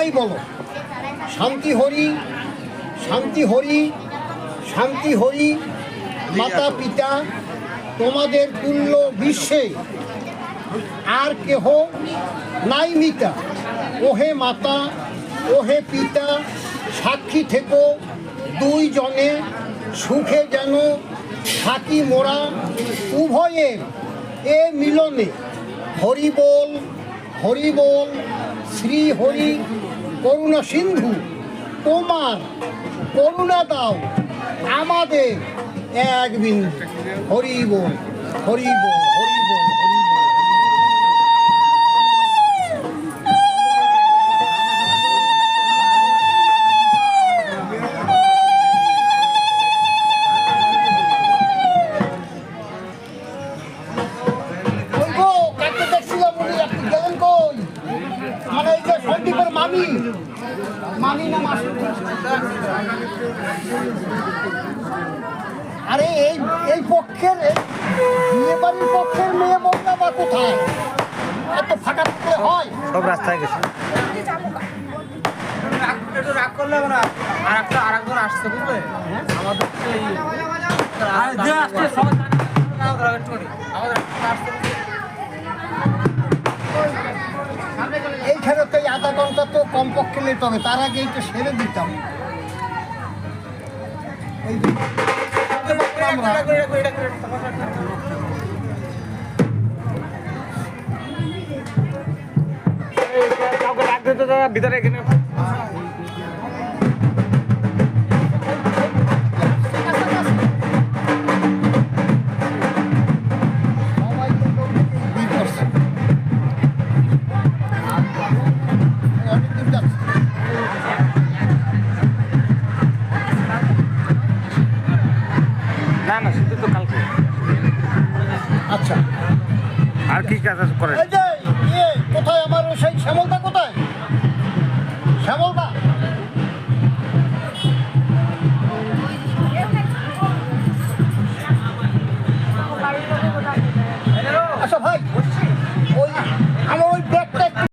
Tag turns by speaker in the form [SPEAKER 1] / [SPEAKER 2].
[SPEAKER 1] নামেই বলো। শান্তি হরি, শান্তি হরি, শান্তি হরি। মাতা পিতা তোমাদের তুল্য বিশ্বে আর কেহ নাই মিতা। ওহে মাতা ওহে পিতা, সাক্ষী থেকো দুই জনে, সুখে যেন থাকি মোরা উভয়ের এ মিলনে। হরি বল, হরি বল, শ্রী হরি করুণা সিন্ধু, তোমার করুণা দাও আমাদের এক বিন্দু। হরি বল, হরি বল, হরি বল, হরি বল। মানে এই যে সন্দীপের মামি, মামি না মাসি? আরে এই এই পক্ষের বিয়ে বাড়ির পক্ষের মেয়ে বললা বা কোথায়? এত ফাঁকা থাকলে হয়?
[SPEAKER 2] সব রাস্তায় গেছে। রাগ করলে না, আরেকজন আসছে বুঝলে আমাদের
[SPEAKER 1] এইখানে তো আধা ঘন্টা তো কমপক্ষে লেট হবে, তার আগে এইটা সেরে দিতাম। এই যে
[SPEAKER 2] ভিতরে এখানে না না শুধু তো কালকে।
[SPEAKER 1] আচ্ছা,
[SPEAKER 2] আর কি কাজ করে?
[SPEAKER 1] কোথায় আমার সেই শ্যামলদা